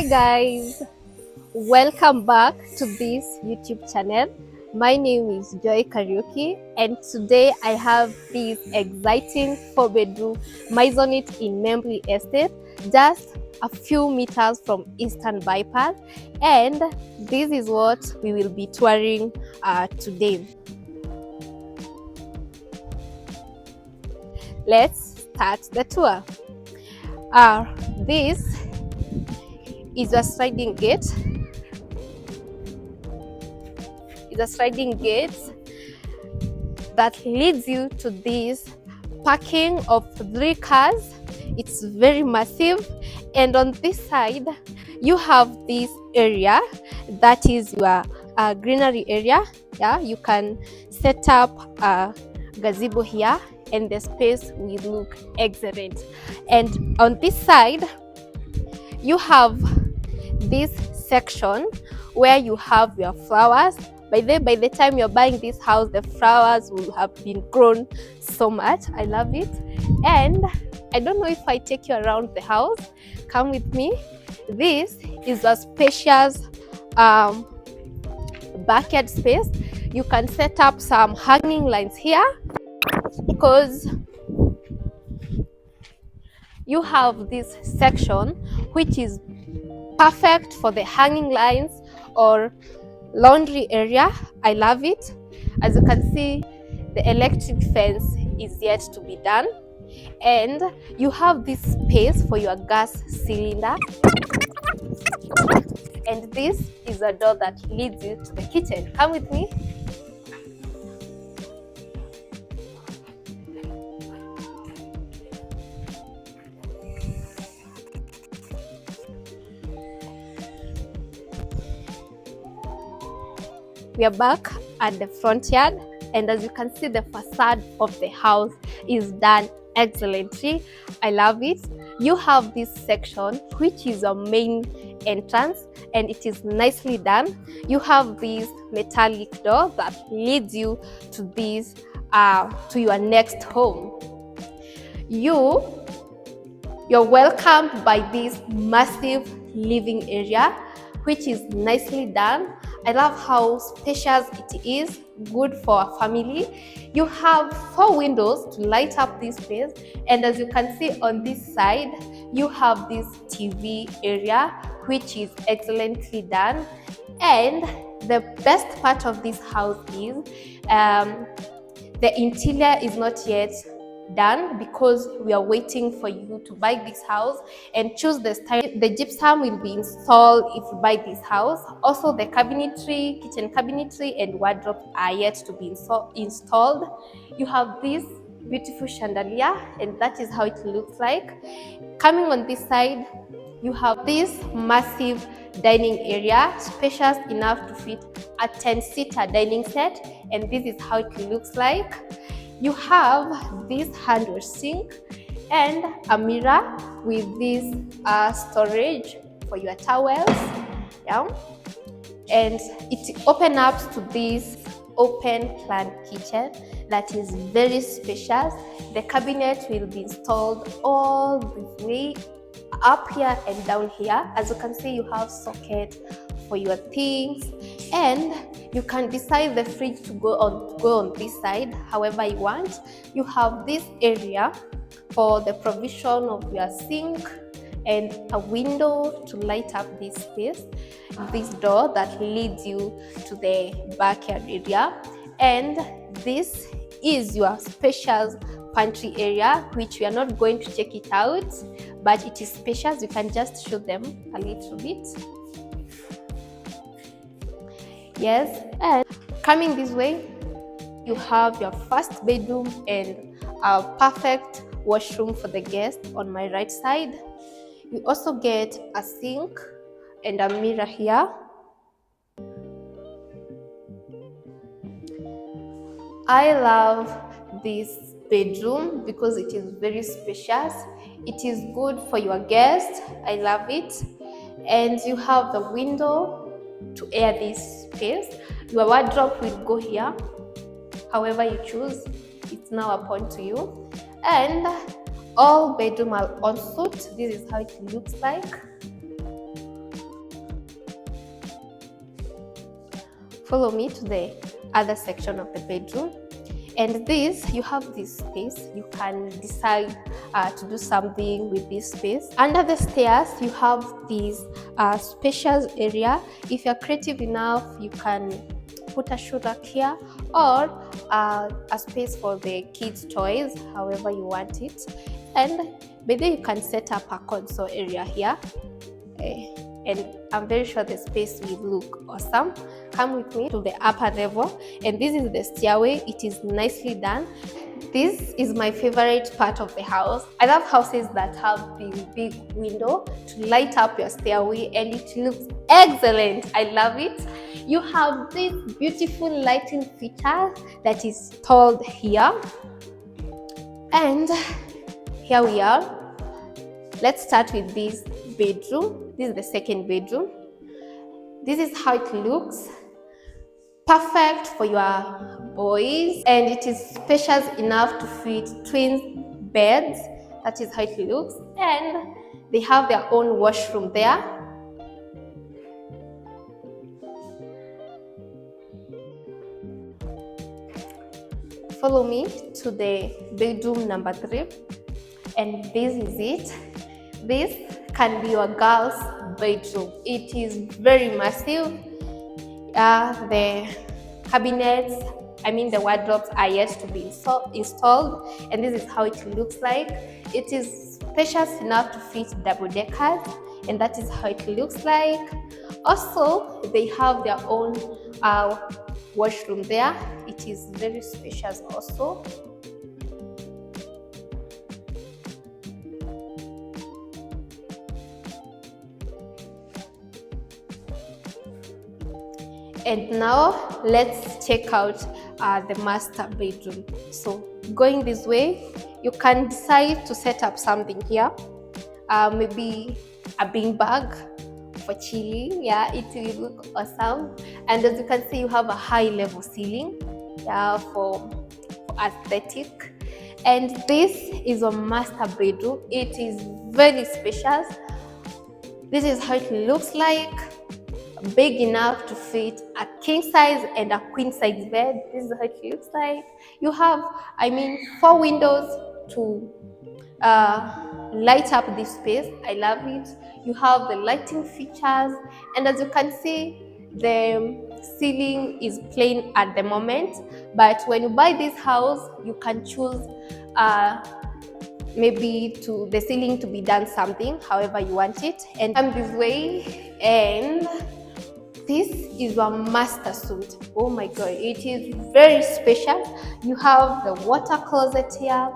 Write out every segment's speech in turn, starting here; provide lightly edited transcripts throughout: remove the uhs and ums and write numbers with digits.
Guys, welcome back to this YouTube channel. My name is Joy Karaoke, and today I have this exciting 4-bedroom Maisonette in Membley Estate, just a few meters from Eastern Bypass, and this is what we will be touring today. Let's start the tour. This is a sliding gate. It's a sliding gate that leads you to this parking of 3 cars. It's very massive, and on this side you have this area that is your greenery area. You can set up a gazebo here and the space will look excellent. And on this side you have this section where you have your flowers. By the time you're buying this house, the flowers will have been grown so much. I love it. And I don't know if I take you around the house. Come with me. This is a spacious backyard space. You can set up some hanging lines here because you have this section which is perfect for the hanging lines or laundry area. I love it. As you can see, the electric fence is yet to be done, and you have this space for your gas cylinder, and this is a door that leads you to the kitchen. Come with me. We are back at the front yard, and as you can see, the facade of the house is done excellently. I love it. You have this section which is a main entrance, and it is nicely done. You have this metallic door that leads you to this to your next home. You're welcomed by this massive living area which is nicely done. I love how spacious it is, good for a family. You have 4 windows to light up this space, and as you can see on this side, you have this TV area which is excellently done. And the best part of this house is the interior is not yet done because we are waiting for you to buy this house and choose the style. The gypsum will be installed if you buy this house. Also, the cabinetry, kitchen cabinetry and wardrobe are yet to be installed. You have this beautiful chandelier, and that is how it looks like. Coming on this side, you have this massive dining area, spacious enough to fit a 10-seater dining set, and this is how it looks like. You have this hand wash sink and a mirror with this storage for your towels, and it opens up to this open plan kitchen that is very spacious. The cabinet will be installed all the way up here and down here. As you can see, you have socket for your things, and you can decide the fridge to go on this side however you want. You have this area for the provision of your sink and a window to light up this space, this door that leads you to the backyard area, and this is your spacious pantry area, which we are not going to check it out, but it is spacious. You can just show them a little bit. Yes, and coming this way, you have your first bedroom and a perfect washroom for the guest on my right side. You also get a sink and a mirror here. I love this bedroom because it is very spacious. It is good for your guests. I love it. And you have the window to air this space. Your wardrobe will go here, however you choose. It's now upon to you. And all bedroom are en suite. This is how it looks like. Follow me to the other section of the bedroom. And this, you have this space. You can decide to do something with this space. Under the stairs, you have this spacious area. If you're creative enough, you can put a shoe rack here, or a space for the kids' toys, however you want it. And by then you can set up a console area here. And I'm very sure the space will look awesome. Come with me to the upper level, and this is the stairway. It is nicely done. This is my favorite part of the house. I love houses that have this big window to light up your stairway, and it looks excellent. I love it. You have this beautiful lighting feature that is installed here. And here we are. Let's start with this bedroom. This is the second bedroom. This is how it looks. Perfect for your boys, and it is spacious enough to fit twin beds. That is how it looks. And they have their own washroom there. Follow me to the bedroom number 3, and this is it. This can be your girl's bedroom. It is very massive. The cabinets, the wardrobes are yet to be installed, and this is how it looks like. It is spacious enough to fit double deckers, and that is how it looks like. Also, they have their own washroom there. It is very spacious also. And now let's check out the master bedroom. So going this way, you can decide to set up something here, maybe a bean bag for chilling. Yeah, it will look awesome. And as you can see, you have a high level ceiling, yeah, for aesthetic. And this is a master bedroom. It is very spacious. This is how it looks like. Big enough to fit a king size and a queen size bed. This is how it looks like. You have, 4 windows to light up this space. I love it. You have the lighting features, and as you can see, the ceiling is plain at the moment, but when you buy this house, you can choose maybe to the ceiling to be done something however you want it. And come this way, and this is your master suite. Oh my god, it is very special. You have the water closet here,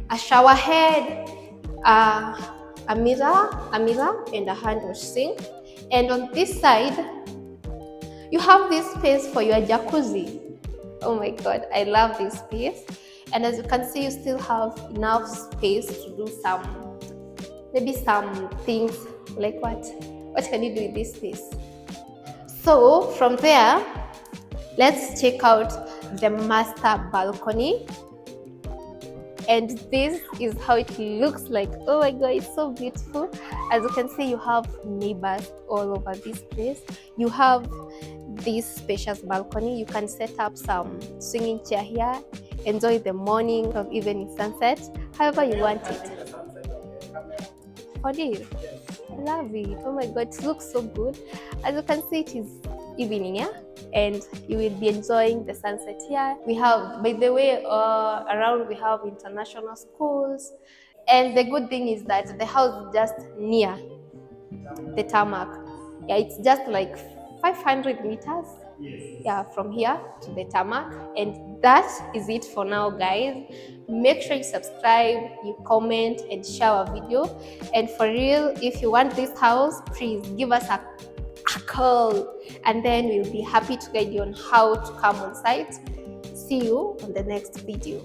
a shower head, a mirror, and a hand wash sink. And on this side, you have this space for your jacuzzi. Oh my god, I love this space. And as you can see, you still have enough space to do maybe some things like what? What can you do with this space? So from there, let's check out the master balcony. And this is how it looks like. Oh my god, it's so beautiful. As you can see, you have neighbors all over this place. You have this spacious balcony. You can set up some swinging chair here, enjoy the morning or evening sunset, however you want it. For this, I love it. Oh my god, it looks so good. As you can see, it is evening, yeah, and you will be enjoying the sunset here. We have, by the way, around we have international schools, and the good thing is that the house is just near the tarmac. Yeah, it's just like 500 meters, yeah, from here to the tarmac. And that is it for now, guys. Make sure you subscribe, you comment, and share our video. And for real, if you want this house, please give us a call, and then we'll be happy to guide you on how to come on site. See you on the next video.